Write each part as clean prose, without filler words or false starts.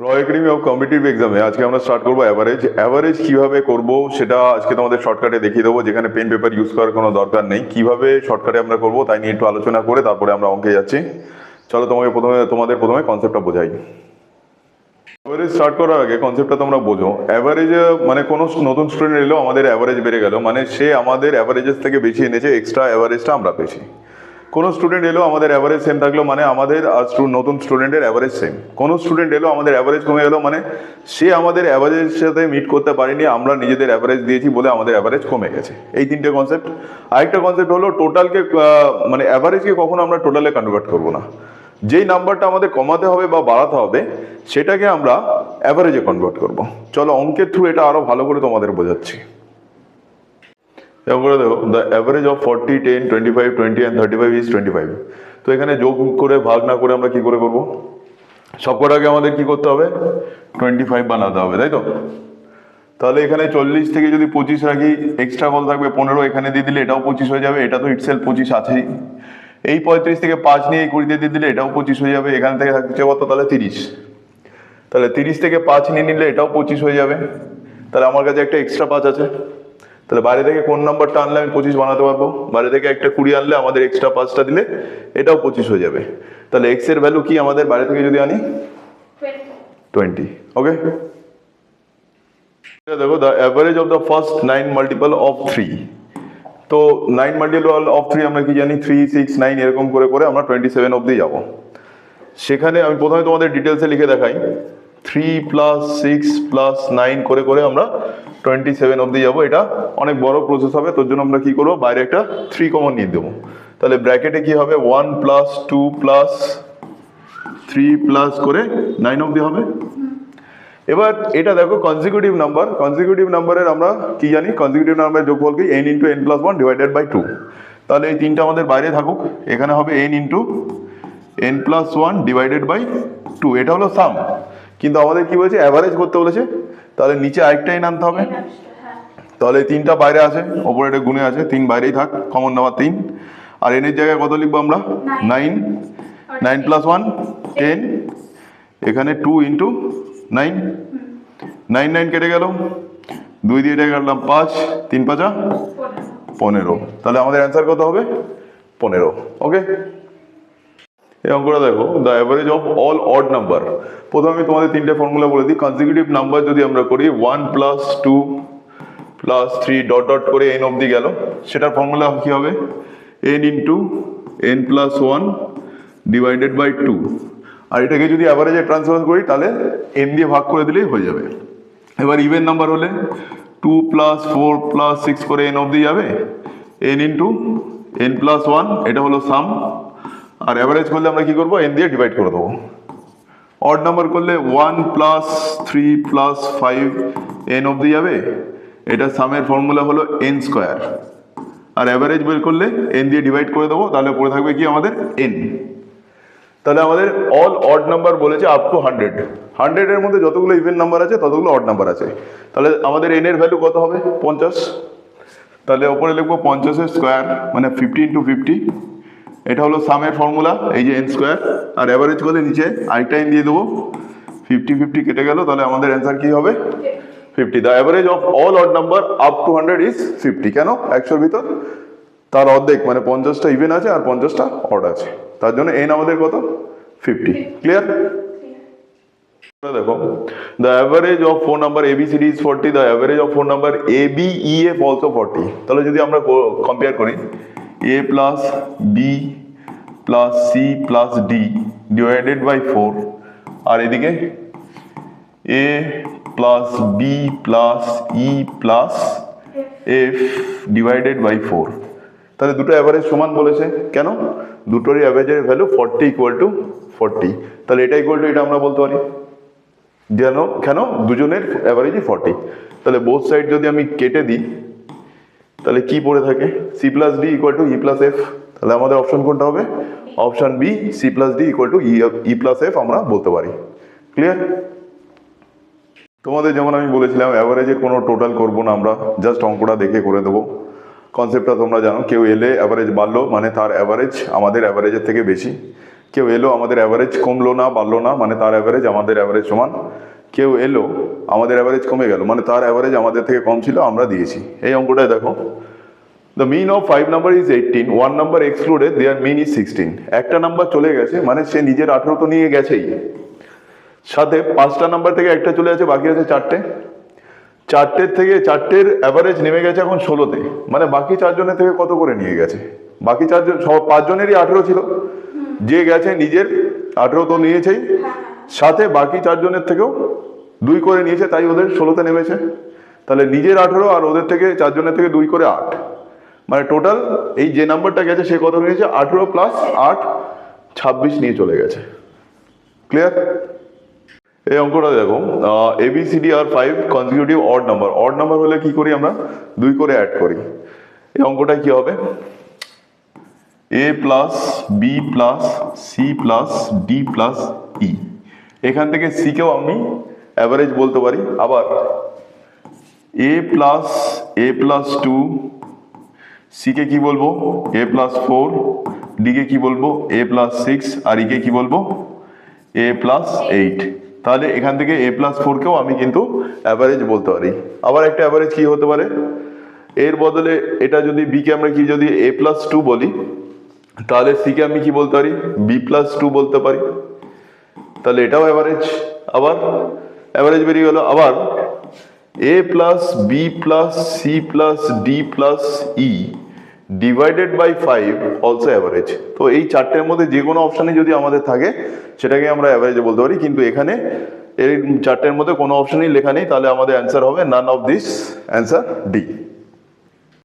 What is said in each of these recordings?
র academy of competitive এক্সামে আজকে আমরা স্টার্ট করবো অ্যাভারেজ কিভাবে করব সেটা আজকে তোমাদের শর্টকাটে দেখিয়ে দেবো, যেখানে পেন পেপার ইউজ করার কোনো দরকার নেই। কিভাবে শর্টকাটে আমরা করব তাই নিয়ে একটু আলোচনা করে তারপরে আমরা অঙ্কে যাচ্ছি। চলো তোমাদের প্রথমে কনসেপ্টটা বোঝাই। অ্যাভারেজ স্টার্ট করার আগে কনসেপ্টটা তোমরা বোঝো। অ্যাভারেজ মানে কোনো নতুন স্টুডেন্ট এলো, আমাদের অ্যাভারেজ বেড়ে গেল, মানে সে আমাদের অ্যাভারেজেস থেকে বেশি এনেছে, এক্সট্রা অ্যাভারেজটা আমরা পেয়েছি। কোনো স্টুডেন্ট এলো, আমাদের অ্যাভারেজ সেম থাকলো, মানে আমাদের আর নতুন স্টুডেন্টের অ্যাভারেজ সেম। কোনো স্টুডেন্ট এলো, আমাদের অ্যাভারেজ কমে গেলো, মানে সে আমাদের অ্যাভারেজের সাথে মিট করতে পারেনি, আমরা নিজেদের অ্যাভারেজ দিয়েছি বলে আমাদের অ্যাভারেজ কমে গেছে। এই তিনটে কনসেপ্ট। আরেকটা কনসেপ্ট হলো টোটালকে, মানে অ্যাভারেজকে কখনো আমরা টোটালে কনভার্ট করবো না। যেই নাম্বারটা আমাদের কমাতে হবে বা বাড়াতে হবে সেটাকে আমরা অ্যাভারেজে কনভার্ট করব। চলো অঙ্কের থ্রু এটা আরো ভালো করে তোমাদের বোঝাচ্ছি। করে দেখো, the average of 40, 10, 25, 20 and 35 is 25। তো এখানে যোগ করে ভাগ না করে আমরা কি করে করব? সবকটাকে আমাদের কি করতে হবে? 25 বানাতে হবে, তাই তো? তাহলে এখানে 40 থেকে যদি 25 রাখি, এক্সট্রা কত থাকবে? 15। এখানে দিয়ে দিলে এটাও 25 হয়ে যাবে, এটা তো ইটসেলফ 25 আছেই। এই 35 থেকে 5 নিয়ে 20 দিয়ে দিলে এটাও 25 হয়ে যাবে। এখান থেকে থাকছে কত? তাহলে 30। তাহলে 30 থেকে 5 নিয়ে নিলে এটাও 25 হয়ে যাবে। তাহলে আমার কাছে একটা এক্সট্রা 5 আছে। তাহলে বাইরে থেকে কোন নাম্বারটা আনলে আমি 25 বানাতে পারবো? বাইরে থেকে একটা 20 আনলে আমাদের এক্সট্রা 5টা দিলে এটাও 25 হয়ে যাবে। তাহলে এক্স এর ভ্যালু কি আমাদের বাইরে থেকে যদি আনি? 20। ওকে, দেখো the average of the first 9 multiple of 3। তো 9 মাল্টিপল অফ 3 আমরা কি জানি? 3, 6, 9 এরকম করে করে আমরা 27 অবধি যাবো। সেখানে আমি প্রথমে তোমাদের ডিটেলসে লিখে দেখাই। 3 + 6 + 9 করে করে আমরা 27 অবধি যাবো। এটা অনেক বড় প্রসেস হবে, তোর জন্য আমরা কি করবো? বাইরে একটা 3 কমন নিয়ে দেবো। তাহলে ব্র্যাকেটে কি হবে? 1 + 2 + 3 প্লাস করে 9 অবধি হবে। এবার এটা দেখো কনজিকিউটিভ নাম্বার। কনজিকিউটিভ নাম্বারের আমরা কি জানি? কনজিকিউটিভ নাম্বারের যোগফল কি? n × n + 1 divided by 2। তাহলে এই তিনটা আমাদের বাইরে থাকুক, এখানে হবে n × n + 1 ডিভাইডেড বাই 2। এটা হলো সাম, কিন্তু আমাদের কি বলেছে? অ্যাভারেজ করতে বলেছে। তাহলে নিচে আরেকটা n আনতে হবে। তাহলে এই তিনটা বাইরে আছে, ওপরে এটা গুণে আছে, 3 বাইরেই থাক, কমন নাম্বার 3। আর n এর জায়গায় কত লিখবো আমরা? 9। 9 + 1 10। এখানে 2 × 9। 9 9 কেটে গেল, 2 দিয়ে এটা কাটলাম 5, 3 5 15। তাহলে আমাদের অ্যান্সার কত হবে? 15। ওকে, এই অঙ্কটা দেখো, the average of all odd number. প্রথমে আমি তোমাদের তিনটে ফর্মুলা বলে দিই। কনজিকিউটিভ নাম্বার যদি আমরা করি 1 + 2 + 3 ডট ডট করে n অবধি গেল, সেটার ফর্মুলা কি হবে? n × n + 1 divided by 2। আর এটাকে যদি অ্যাভারেজে ট্রান্সফার করি তাহলে n দিয়ে ভাগ করে দিলেই হয়ে যাবে। এবার ইভেন নাম্বার হলে 2 + 4 + 6 করে n অবধি যাবে, n × n + 1, এটা হলো সাম। আর অ্যাভারেজ করলে আমরা কি করবো? n দিয়ে ডিভাইড করে দেবো। অড নাম্বার করলে 1 + 3 + 5 n অবধি যাবে, এটা সামের ফর্মুলা হলো n²। আর অ্যাভারেজ বের করলে n দিয়ে ডিভাইড করে দেবো, তাহলে পড়ে থাকবে কি আমাদের? n। তাহলে আমাদের অল অড নাম্বার বলেছে আপ টু 100। 100 এর মধ্যে যতগুলো ইভেন নাম্বার আছে ততগুলো অড নাম্বার আছে। তাহলে আমাদের n এর ভ্যালু কত হবে? 50। তাহলে ওপরে লিখবো 50 এর স্কোয়ার, মানে 50 × 50। এটা হলো সামের ফর্মুলা, এই যে n²। আর অ্যাভারেজ করলে নিচে আরেকটা n দিয়ে দেবো, 50 50 কেটে গেল, তাহলে আমাদের অ্যান্সার কি হবে? 50। The average of all odd number up to 100 is 50। কেন? 100 এর ভিতর তার অর্ধেক, মানে 50টা ইভেন আছে আর 50টা অড আছে, তার জন্য n আমাদের কত? 50। ক্লিয়ার? দেখো, the average of 4 number ABCD is 40। The average of 4 number ABEF also 40। তাহলে যদি আমরা কম্পেয়ার করি, A + B + C + D divided by 4, আর এদিকে A + B + E + F divided by 4। তাহলে দুটো অ্যাভারেজ সমান বলেছে। কেন? দুটোরই অ্যাভারেজের ভ্যালু 40 = 40। তাহলে এটা ইকুয়াল টু এটা আমরা বলতে পারি। কেন? দুজনের অ্যাভারেজই 40। তাহলে বোথ সাইড যদি আমি কেটে দিই তাহলে কি পড়ে থাকে? C + D = E + F। তাহলে আমাদের অপশন কোনটা হবে? Option B, C + D = E + F আমরা বলতে পারি। ক্লিয়ার? তোমাদের যেমন আমি বলেছিলাম অ্যাভারেজের কোনো টোটাল করবো না আমরা, জাস্ট অঙ্কটা দেখে করে দেবো। কনসেপ্টটা তোমরা জানো। কেউ এলে অ্যাভারেজ বাড়লো মানে তার অ্যাভারেজ আমাদের অ্যাভারেজের থেকে বেশি। কেউ এলো, আমাদের অ্যাভারেজ কমলো না বাড়লো না, মানে তার অ্যাভারেজ আমাদের অ্যাভারেজ সমান। কেউ এলো, আমাদের অ্যাভারেজ কমে গেল, মানে তার অ্যাভারেজ আমাদের থেকে কম ছিল, আমরা দিয়েছি। এই অঙ্কটায় দেখো, the mean of 5 number is 18, 1 number excluded, their mean is 16। একটা নাম্বার চলে গেছে, মানে সে নিজের 18 তো নিয়ে গেছেই, সাথে 5টা নাম্বার থেকে একটা চলে আছে, বাকি আছে 4টে। 4টের থেকে 4টের অ্যাভারেজ নেমে গেছে এখন 16তে, মানে বাকি 4 জনের থেকে কত করে নিয়ে গেছে? বাকি 4 জন, 5 জনেরই 18 ছিল, যে গেছে নিজের 18 তো নিয়েছেই, সাথে বাকি 4 জনের থেকেও 2 করে নিয়েছে, তাই ওদের 16তে নেমেছে। তাহলে নিজের 18 আর ওদের থেকে 4 জনের থেকে 2 করে 8, মানে টোটাল এই যে নাম্বারটা গেছে সে কত নিয়েছে? 18 প্লাস 8, 26 নিয়ে চলে গেছে। ক্লিয়ার? এই অঙ্কটা দেখো, ABCD আর 5 consecutive odd number. Odd number হলে কি করি আমরা? 2 করে অ্যাড করি। এই অঙ্কটায় কি হবে? A plus B plus C plus D plus E. এখান থেকে সি কেও আমি অ্যাভারেজ বলতে পারি। আবার এ প্লাস 2, সি কে কি বলবো? A প্লাস 4, ডি কে কি বলবো? A প্লাস 6, আর ই কে কি বলবো? A plus 8। তাহলে এখান থেকে A প্লাস 4 কেও আমি কিন্তু অ্যাভারেজ বলতে পারি। আবার একটা অ্যাভারেজ কি হতে পারে? এর বদলে এটা যদি বি কে আমরা কি যদি A প্লাস 2 বলি, তাহলে সি কে আমি কি বলতে পারি? বি প্লাস 2 বলতে পারি। তাহলে এটাও অ্যাভারেজ। আবার অ্যাভারেজ বেরিয়ে গেল। আবার A plus B plus C plus D plus E divided by 5 also average. তো এই 4টের মধ্যে যে কোনো অপশানে যদি আমাদের থাকে সেটাকে আমরা অ্যাভারেজে বলতে পারি, কিন্তু এখানে এই 4টের মধ্যে কোনো অপশানই লেখা নেই, তাহলে আমাদের অ্যান্সার হবে none of this, answer D.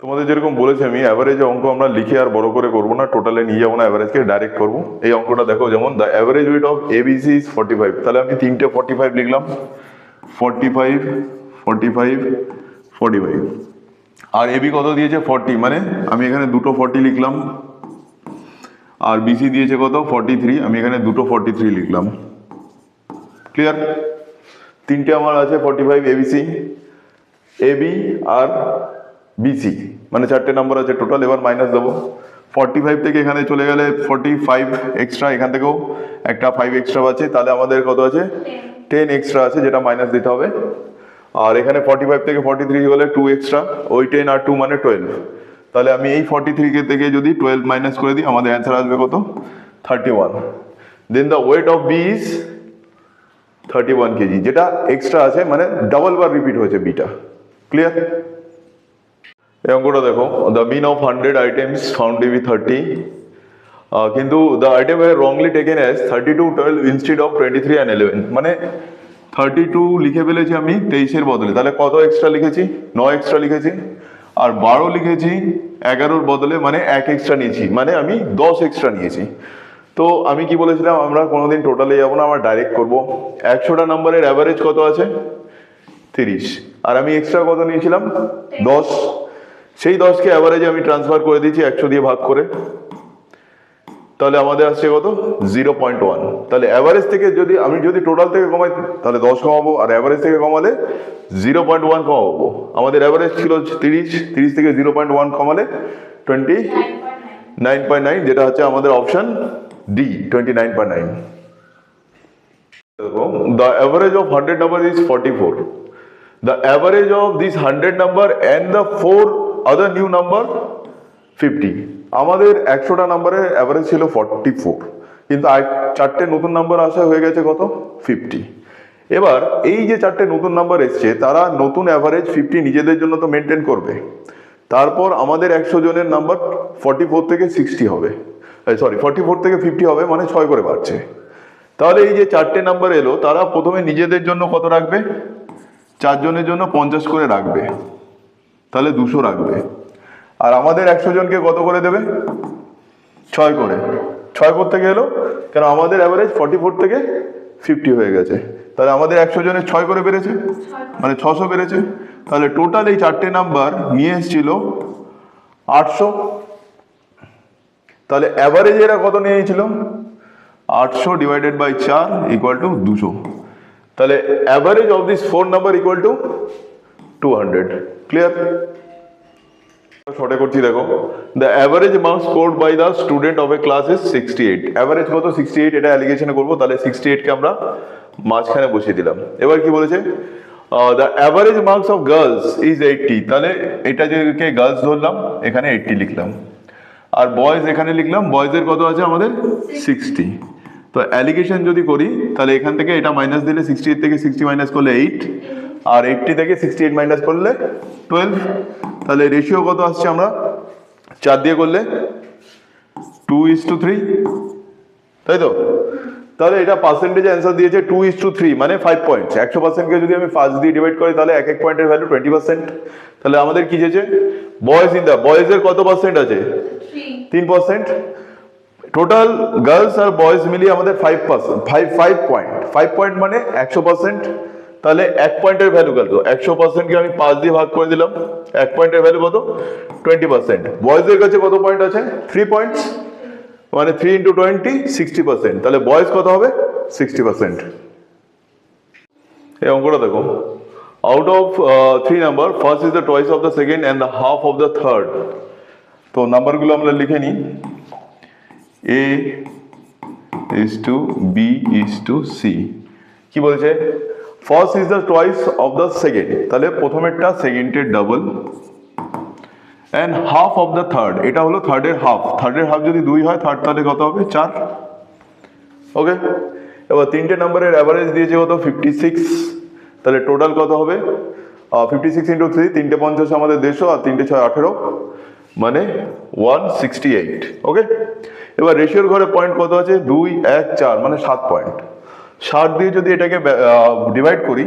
তোমাদের যেরকম বলেছি আমি, অ্যাভারেজ অঙ্ক আমরা লিখে আর বড় করে করবো না, টোটালে নিয়ে যাবো না, অ্যাভারেজকে ডাইরেক্ট করবো। এই অঙ্কটা দেখো, যেমন the average weight of ABC is 45, তাহলে আমি 3টে 45 লিখলাম, 45 45 45। আর এবি কত দিয়েছে? 40, মানে আমি এখানে দুটো 40 লিখলাম। আর বিসি দিয়েছে কত? 43, আমি এখানে দুটো 43 লিখলাম। ক্লিয়ার? 3টে আমার আছে 45 এবিসি, এবি আর বিসি, মানে 4টে নাম্বার আছে টোটাল। এবার মাইনাস দেবো, 45 থেকে এখানে চলে গেলে 45 এক্সট্রা, এখান থেকেও একটা 5 এক্সট্রা আছে, তাহলে আমাদের কত আছে? 10 এক্সট্রা আছে, যেটা মাইনাস দিতে হবে। আর এখানে 45 থেকে 43 হলে 2 এক্সট্রা, ওই 10 আর 2 মানে 12। তাহলে আমি এই 43 থেকে যদি 12 মাইনাস করে দিই, আমাদের অ্যান্সার আসবে কত? 31। Then the weight of B is 31 kg, যেটা এক্সট্রা আছে, মানে ডাবল বার রিপিট হয়েছে বিটা। ক্লিয়ার? এই অঙ্কটা দেখো, the mean of 100 items found to be 30, কিন্তু the item were wrongly taken as 32, 12 instead of 23 and 11, মানে 32 লিখে ফেলেছি আমি 23-এর বদলে, তাহলে কত এক্সট্রা লিখেছি? 9 এক্সট্রা লিখেছি। আর 12 লিখেছি 11-র বদলে, মানে 1 এক্সট্রা নিয়েছি, মানে আমি 10 এক্সট্রা নিয়েছি। তো আমি কি বলেছিলাম, আমরা কোনোদিন টোটালে যাবো না, আমরা ডাইরেক্ট করবো। 100টা নাম্বারের অ্যাভারেজ কত আছে? 30, আর আমি এক্সট্রা কত নিয়েছিলাম? 10। সেই 10কে অ্যাভারেজে আমি ট্রান্সফার করে দিয়েছি 100 দিয়ে ভাগ করে, তাহলে আমাদের আসছে কত? 0.1। তাহলে অ্যাভারেজ থেকে আমি যদি টোটাল থেকে কমাই তাহলে 10 কমাবো, আর অ্যাভারেজ থেকে কমালে 0.1 কমাবো। আমাদের অ্যাভারেজ ছিল 30 থেকে 0.1 কমালে 29.9, যেটা হচ্ছে আমাদের option D, 29.9। The average of 100 number is 44. The average of this 100 number and the 4 other new number 50. আমাদের 100টা নাম্বারের অ্যাভারেজ ছিল 44, কিন্তু 4টে নতুন নাম্বার আসা হয়ে গেছে কত? 50। এবার এই যে 4টে নতুন নাম্বার এসছে, তারা নতুন অ্যাভারেজ 50 নিজেদের জন্য তো মেনটেন করবে। তারপর আমাদের 100 জনের নাম্বার 44 থেকে 60 হবে, 44 থেকে 50 হবে, মানে 6 করে বাড়ছে। তাহলে এই যে 4টে নাম্বার এলো, তারা প্রথমে নিজেদের জন্য কত রাখবে? 4 জনের জন্য 50 করে রাখবে, তাহলে 200 রাখবে। আর আমাদের 100 জনকে কত করে দেবে? 6 করে। 6 করতে গেলো, কেন আমাদের অ্যাভারেজ 44 থেকে 50 হয়ে গেছে, তাহলে আমাদের 100 জনের 6 করে বেড়েছে, মানে 600 বেড়েছে। তাহলে টোটাল এই 4টে নাম্বার নিয়ে এসেছিল 800। তাহলে অ্যাভারেজ এরা কত নিয়ে এসেছিল? 800 ডিভাইডেড বাই 4 ইকুয়াল টু 200। তাহলে average of this 4 number equal to 200। Clear? শর্টে করছি দেখো, the average marks scored by the student of a class is 68। Average কত? 68। এটা অ্যালিগেশনে করবো, তাহলে 68 কে আমরা মাঝখানে বসিয়ে দিলাম। এবার কি বলেছে? The average marks of girls is 80। তাহলে এটা যে গার্লস ধরলাম, এখানে 80 লিখলাম, আর বয়েজ এখানে লিখলাম। বয়েজের কত আছে আমাদের? 60। তো অ্যালিগেশন যদি করি, তাহলে এখান থেকে এটা মাইনাস দিলে 68 থেকে 60 মাইনাস করলে 8, আর 80 থেকে 68 মাইনাস করলে 12। তাহলে রেশিও কত আসছে? আমরা 4 দিয়ে করলে 2:3, তাই তো? তাহলে এটা পার্সেন্টেজ অ্যান্সার দিয়েছে 2:3, মানে 5 পয়েন্টস। 100%কে যদি আমি 5 দিয়ে ডিভাইড করি, তাহলে এক এক পয়েন্টের ভ্যালু 20%। তাহলে আমাদের কি চেয়েছে? বয়েজের কত পার্সেন্ট আছে? 3%। টোটাল গার্লস আর বয়েজ মিলিয়ে আমাদের 5%, 5 পয়েন্ট। 5 পয়েন্ট মানে 100%। তাহলে এক পয়েন্টের ভ্যালু কত? 100%কে আমি 5 দিয়ে ভাগ করে দিলাম, এক পয়েন্টের ভ্যালু কত? 20%। বয়েজের কাছে কত পয়েন্ট আছে? 3 পয়েন্টস, মানে 3 × 20 60%। তাহলে বয়েজ কত হবে? 60%। এই অঙ্কটা দেখো, out of 3 number, first is the twice of the second and the half of the third. তো নাম্বারগুলো আমরা লিখে নিই। A is to B is to C। কি বলছে? First is the twice of the second, তাহলে প্রথমেরটা সেকেন্ডের double, and half of the third, এটা হলো থার্ডের হাফ। থার্ডের হাফ যদি 2 হয়, থার্ড তাহলে কত হবে? 4। ওকে, এবার তিনটে নাম্বারের অ্যাভারেজ দিয়েছে কত? 56। তাহলে টোটাল কত হবে? 56 × 3, 3 50 আমাদের 150, আর 3 6 18, মানে 168। ওকে, এবার রেশিওর ঘরে পয়েন্ট কত আছে? 2, 1, 4, মানে 7 পয়েন্ট। 7 দিয়ে যদি এটাকে ডিভাইড করি,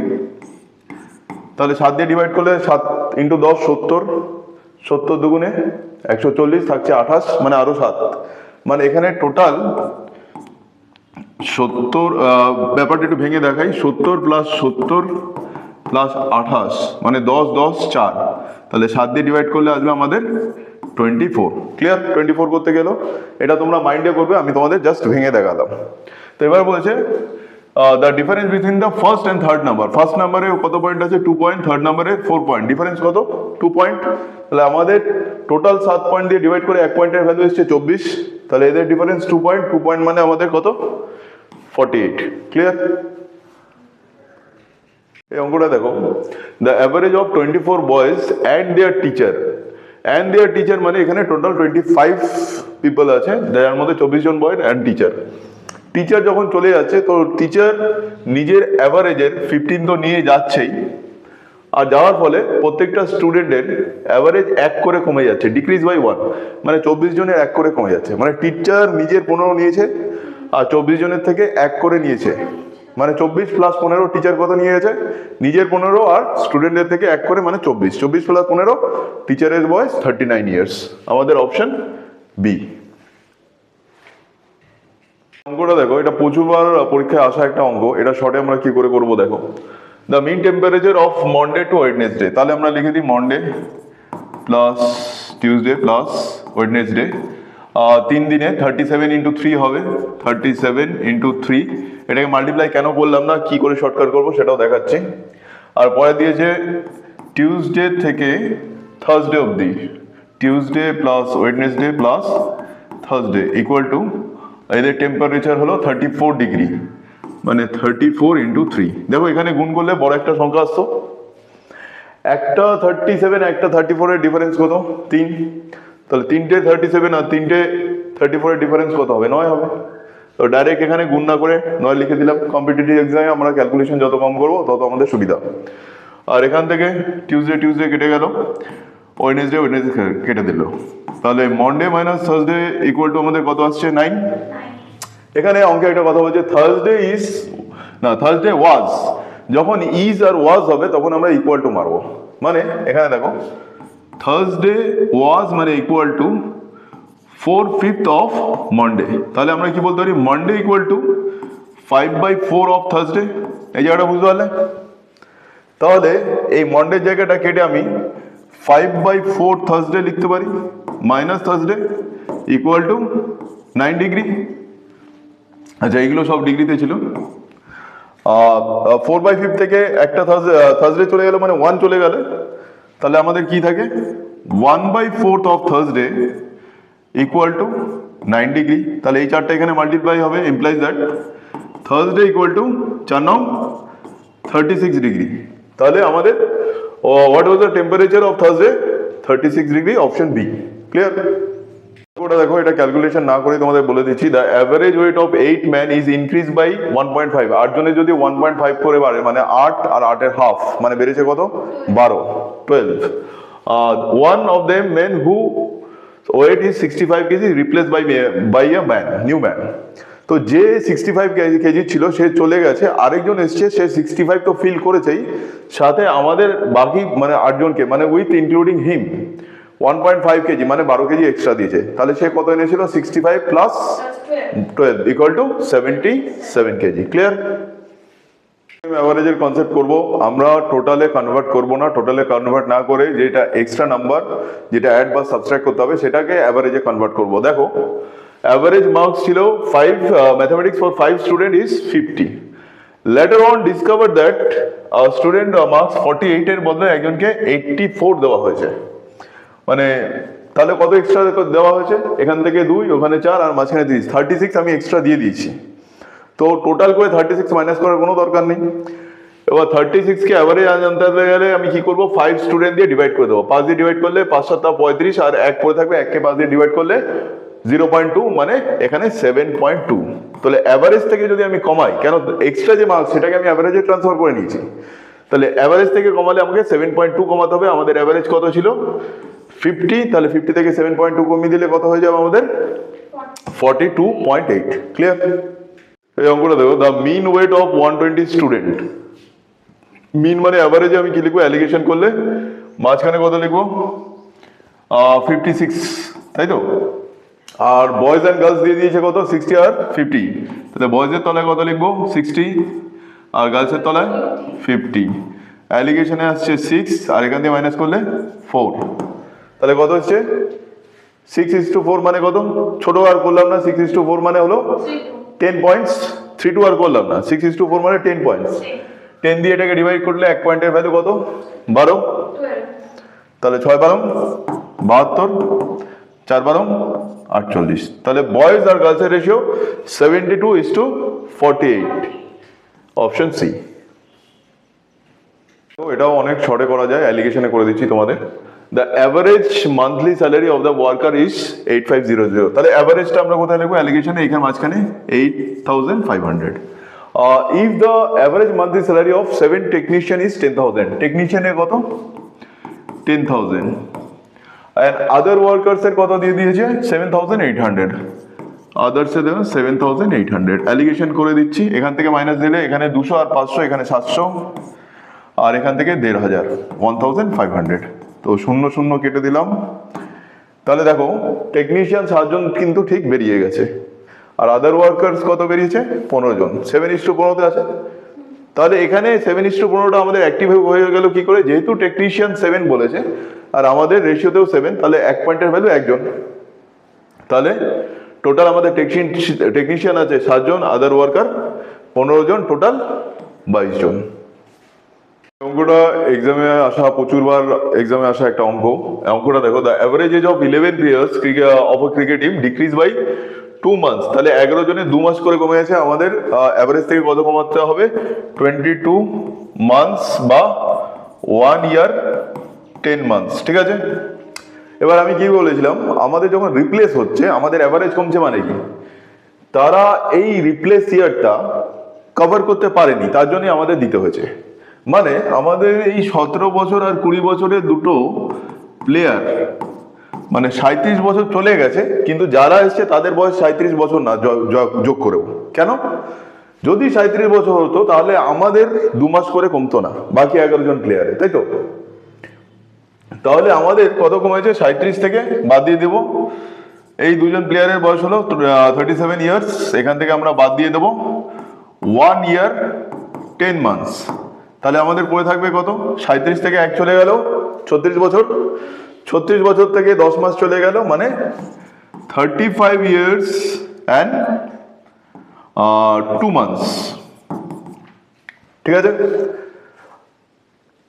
তাহলে 7 দিয়ে ডিভাইড করলে 7 × 10 70, 70 দুগুণে 140, থাকছে 28, মানে আরো 7, মানে এখানে টোটাল 70। ব্যাপারটা একটু ভেঙে দেখাই, 70 + 70 + 28, মানে 10, 10, 4। তাহলে 7 দিয়ে ডিভাইড করলে আসবে আমাদের 24। ক্লিয়ার? 24 করতে গেল, এটা তোমরা মাইন্ডে করবে, আমি তোমাদের জাস্ট ভেঙে দেখালাম। তো এবার বলেছে the difference between the first and third number. First নাম্বারে কত পয়েন্ট আছে? 2 পয়েন্ট। থার্ড নাম্বারে 4 পয়েন্ট। ডিফারেন্স কত? 2 পয়েন্ট। তাহলে আমাদের টোটাল 7 পয়েন্ট দিয়ে ডিভাইড করে এক পয়েন্টের ভ্যালু এসছে 24। তাহলে এদের ডিফারেন্স 2 পয়েন্ট। 2 পয়েন্ট মানে আমাদের কত? 48। ক্লিয়ার? এই অঙ্কটা দেখো, the average of 24 boys and their teacher. And their teacher মানে এখানে টোটাল 25 পিপল আছে, যার মধ্যে 24 জন বয়েজ অ্যান্ড টিচার। টিচার যখন চলে যাচ্ছে, তো টিচার নিজের অ্যাভারেজের 15 তো নিয়ে যাচ্ছেই, আর যাওয়ার ফলে প্রত্যেকটা স্টুডেন্টের অ্যাভারেজ 1 করে কমে যাচ্ছে, ডিক্রিজ বাই 1, মানে 24 জনের 1 করে কমে যাচ্ছে। মানে টিচার নিজের 15 নিয়েছে, আর 24 জনের থেকে 1 করে নিয়েছে, মানে 24 + 15। টিচার কত নিয়ে গেছে? নিজের 15, আর স্টুডেন্টদের থেকে 1 করে, মানে 24। 24 + 15, টিচারের বয়স 39 ইয়ার্স। আমাদের অপশন বি। অঙ্কটা দেখো, এটা প্রচুরবার পরীক্ষায় আসা একটা অঙ্ক। এটা শর্টে আমরা কি করে করবো দেখো, the mean temperature of Monday to Wednesday. তাহলে আমরা লিখে দিই Monday plus Tuesday plus Wednesday. 3 দিনে 37 × 3 হবে, 37 × 3। এটাকে মাল্টিপ্লাই কেন করলাম না, কি করে শর্টকাট করবো সেটাও দেখাচ্ছি। আর পরে দিয়েছে টিউসডে থেকে থার্সডে অবধি, Tuesday plus Wednesday plus Thursday equal two, এদের টেম্পারেচার হলো 34 ডিগ্রি, মানে 34 × 3। দেখো এখানে গুণ করলে বড় একটা সংখ্যা আসতো, একটা 37 একটা 34 এর ডিফারেন্স কত? 3। তাহলে 3টে 37 আর 3টে 34 এর ডিফারেন্স কত হবে? 9 হবে। তো ডাইরেক্ট এখানে গুণ না করে 9 লিখে দিলাম। কম্পিটিটিভ এক্সামে আমরা ক্যালকুলেশন যত কম করবো তত আমাদের সুবিধা। আর এখান থেকে টিউসডে কেটে গেল, ওয়েডনেসডে কেটে দিল। তাহলে Monday minus Thursday equal two আমাদের কত আসছে? 9। এখানে অঙ্কে একটা কথা বলছে, থার্সডে ওয়াজ। যখন ইজ আর ওয়াজ হবে তখন আমরা ইকুয়াল টু মারবো। মানে এখানে দেখো, থার্সডে ওয়াজ মানে ইকুয়াল টু 4/5 অফ মন্ডে। তাহলে আমরা কি বলতে পারি? Monday equal to 5/4 of Thursday. এই জায়গাটা বুঝতে পারলে? তাহলে এই মন্ডের জায়গাটা কেটে আমি 5/4 থার্সডে লিখতে পারি, minus Thursday equal to 9 degree. আচ্ছা, এইগুলো সব ডিগ্রিতে ছিল। 4/5 থেকে একটা থার্সডে চলে গেল, মানে 1 চলে গেলে তাহলে আমাদের কি থাকে? 1/4 of Thursday equal to 9 degree. তাহলে এই চারটা এখানে মাল্টিপ্লাই হবে, implies that Thursday equal to 4 নং 36 ডিগ্রি। তাহলে আমাদের what was the temperature of Thursday? 36 degree, option B. Clear? ওটা দেখো, এটা ক্যালকুলেশন না করে তোমাদের বলে দিচ্ছি। The average weight of 8 man is increase by 1.5। 8 জনের যদি 1.5 করে বাড়ে মানে 8 আর 8 এর হাফ, মানে বেড়েছে কত? 12। One of them men who weight is 65 kg replaced by a man, new man. তো যে 65 কেজি ছিল সে চলে গেছে, আরেকজন এসছে, সে 65 তো ফিল করেছেই, সাথে আমাদের বাকি মানে 8 জনকে, মানে উইথ ইনক্লুডিং হিম 1.5 কেজি মানে 12 কেজি এক্সট্রা দিয়েছে। তাহলে সে কত এনেছিল? 65 plus 12 equal to 77 kg. Clear? অ্যাভারেজের কনসেপ্ট করব আমরা, টোটালে কনভার্ট করব না। টোটালে কনভার্ট না করে যেটা এক্সট্রা নাম্বার, যেটা অ্যাড বা সাবট্রাক্ট করতে হবে, সেটাকে অ্যাভারেজে কনভার্ট করব। দেখো, অ্যাভারেজ মার্কস ছিল 5 mathematics for 5 student is 50। Letter on discover that student marks 48 এর বদলে একজনকে 84 দেওয়া হয়েছে। মানে তাহলে কত এক্সট্রা দেওয়া হয়েছে? এখান থেকে 2, ওখানে 4 আর মাঝখানে 30, 36 আমি এক্সট্রা দিয়ে দিয়েছি। তো টোটাল করে 36 মাইনাস করার কোনো দরকার নেই। এবার 36 কে অ্যাভারেজ জানতে গেলে আমি কি করব? 5 স্টুডেন্ট দিয়ে ডিভাইড করে দেবো। 5 দিয়ে ডিভাইড করলে 5 7 35, আর 1 পড়ে থাকবে, 1 কে 5 দিয়ে ডিভাইড করলে 0.2, মানে এখানে 7.2। তাহলে অ্যাভারেজ থেকে যদি আমি কমাই, কেন এক্সট্রা যে মার্কস সেটাকে আমি অ্যাভারেজে ট্রান্সফার করে নিয়েছি, তাহলে অ্যাভারেজ থেকে কমালে আমাকে 7.2 কমাতে হবে। আমাদের অ্যাভারেজ কত ছিল? 50। তাহলে 50 থেকে 7.2 কমিয়ে দিলে কত হয়ে যাবে আমাদের? 42.8। ক্লিয়ার? এই অঙ্কটা দেখো, the mean weight of 120 student. Mean মানে অ্যাভারেজে আমি কি লিখবো? অ্যালিগেশন করলে মাঝখানে কত লিখবো? 56, তাই তো? আর বয়েজ অ্যান্ড গার্লস দিয়ে দিয়েছে কত? 60 আর 50। তাহলে বয়েজের তলায় কত লিখবো? 60, আর গার্লসের তলায় 50। অ্যালিগেশনে আসছে 6, আর এখান থেকে মাইনাস করলে 4। তাহলে কত হচ্ছে? 6:4 মানে কত? ছোট আর করলাম না, 6:4 মানে হলো 10 পয়েন্টস। 3 আর করলাম না, 6:4 মানে 10 পয়েন্টস। 10 দিয়ে এটাকে ডিভাইড করলে 1 পয়েন্টের ভ্যালু কত? 12। তাহলে 6 12 72, 4 12 48। তাহলে বয়েজ আর গার্লসের রেশিও 72:48, অপশন সি। তো এটাও অনেক শর্টে করা যায়, অ্যালিগেশনে করে দিচ্ছি তোমাদের। The average monthly salary of the worker is 8500। তাহলে অ্যাভারেজটা আমরা কোথায় লিখবো? অ্যালিগেশনে এখানে মাঝখানে 8500। If the average monthly salary of 7 technician is 10,000। টেকনিশিয়ানের কত? 10,000। অ্যান্ড আদার ওয়ার্কার্সের কত দিয়ে দিয়েছে? 7,800। আদার্সে দেবেন 7,800। অ্যালিগেশন করে দিচ্ছি, এখান থেকে মাইনাস দিলে এখানে 200 আর 500, এখানে 700, আর এখান থেকে 1,500, 1,500। তো 0 0 কেটে দিলাম। তাহলে দেখো, টেকনিশিয়ান 7 জন কিন্তু ঠিক বেরিয়ে গেছে, আর আদার ওয়ার্কার্স কত বেরিয়েছে? 15 জন। 7:15 আছে। তাহলে এখানে 7:15টা আমাদের অ্যাক্টিভ হয়ে গেল কি করে? যেহেতু টেকনিশিয়ান 7 বলেছে আর আমাদের রেশিওতেও 7, তাহলে 1 পয়েন্টের ভ্যালু 1 জন। তাহলে টোটাল আমাদের টেকনিশিয়ান আছে 7 জন, আদার ওয়ার্কার 15 জন, টোটাল 22 জন। অঙ্কটা এক্সামে আসা, প্রচুরবার এক্সামে আসা একটা অঙ্ক। অঙ্কটা দেখো, the average age of 11 players of a cricket team decrease by 2 months। তাহলে 11 জনে 2 মাস করে কমে গেছে। আমাদের অ্যাভারেজ থেকে কত কমাতে হবে? 22 months বা 1 year 10 months। ঠিক আছে? এবার আমি কি বলেছিলাম, আমাদের যখন রিপ্লেস হচ্ছে, আমাদের অ্যাভারেজ কমছে মানে কি? তারা এই রিপ্লেস ইয়ারটা কভার করতে পারেনি, তার জন্যই আমাদের দিতে হয়েছে। মানে আমাদের এই 17 বছর আর 20 বছরের দুটো প্লেয়ার, মানে 37 বছর চলে গেছে, কিন্তু যারা এসছে তাদের বয়স 37 বছর না যোগ করেও। কেন? যদি 37 বছর হতো তাহলে আমাদের 2 মাস করে কমতো না বাকি 11 জন প্লেয়ারে, তাই তো? তাহলে আমাদের কত কমেছে? 37 থেকে বাদ দিয়ে দেবো। এই দুজন প্লেয়ারের বয়স হলো 37 ইয়ার্স, এখান থেকে আমরা বাদ দিয়ে দেবো 1 year 10 months। তাহলে আমাদের পড়ে থাকবে কত? 37 থেকে 1 চলে গেল 36 বছর, 36 বছর থেকে 10 মাস চলে গেল, মানে 35 years and 2 months। ঠিক আছে?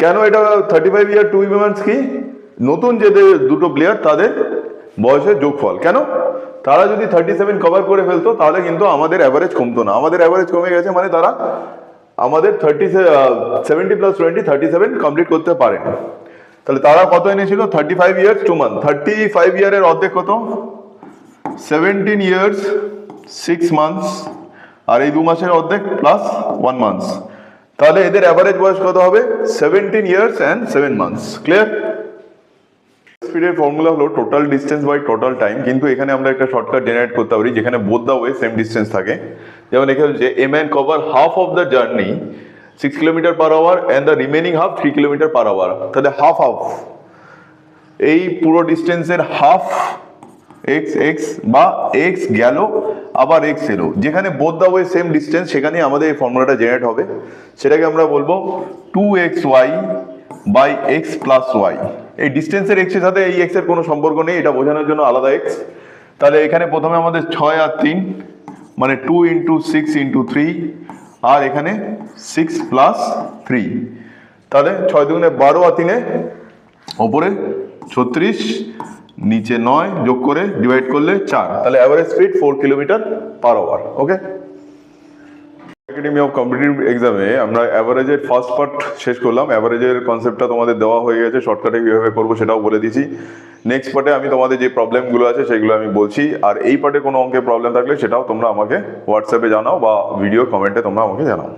কেন এটা 35 year 2 months? কি নতুন যে দুটো প্লেয়ার তাদের বয়সের যোগফল। কেন? তারা যদি 37 কভার করে ফেলতো তাহলে কিন্তু আমাদের অ্যাভারেজ কমতো না। আমাদের অ্যাভারেজ কমে গেছে মানে তারা আমাদের 70 + 20 37 কমপ্লিট করতে পারেনি। তাহলে তারা কত এনেছিল? 35 ইয়ার্স 2 মান্থ। 35 ইয়ারের অর্ধেক কত? 17 ইয়ার্স 6 মান্থস, আর এই 2 মাসের অর্ধেক প্লাস 1 মান্থস। তাহলে এদের অ্যাভারেজ বয়স কত হবে? 17 ইয়ার্স অ্যান্ড 7 মান্থস। ক্লিয়ার? স্পিডের ফর্মুলা হলো total distance by total time, কিন্তু এখানে আমরা একটা শর্টকাট জেনারেট করতে পারি যেখানে both the way same distance থাকে। যেমন এখানে হচ্ছে a man cover half of the journey 6 kilometre per hour and the remaining half 3 kilometre per hour. তাহলে হাফ হাফ, এই পুরো ডিস্টেন্সের হাফ এক্স এক্স বা এক্স গেল আবার এক্স এলো, যেখানে both the way same distance সেখানে আমাদের এই ফর্মুলাটা জেনারেট হবে। সেটাকে আমরা বলবো 2xy by x plus Y. এই ডিস্টেন্সের এক্স এর সাথে এই এক্স এর কোনো সম্পর্ক নেই, এটা বোঝানোর জন্য আলাদা এক্স। তাহলে এখানে প্রথমে আমাদের 6 আর 3 মানে 2 × 6 × 3, আর এখানে 6 + 3, তাহলে 6 দুগুণে 12 আর 3 ওপরে 36, নিচে 9, যোগ করে ডিভাইড করলে 4, তাহলে average speed 4 kilometre per hour. Okay, academy of competitive এক্সামে আমরা অ্যাভারেজের ফার্স্ট পার্ট শেষ করলাম। অ্যাভারেজের কনসেপ্টটা তোমাদের দেওয়া হয়ে গেছে, শর্টকাটে কীভাবে করবো সেটাও বলে দিয়েছি। নেক্সট পার্টে আমি তোমাদের যে প্রবলেমগুলো আছে সেগুলো আমি বলছি, আর এই পার্টে কোনো অঙ্কের প্রবলেম থাকলে সেটাও তোমরা আমাকে হোয়াটসঅ্যাপে জানাও বা ভিডিও কমেন্টে তোমরা আমাকে জানাও।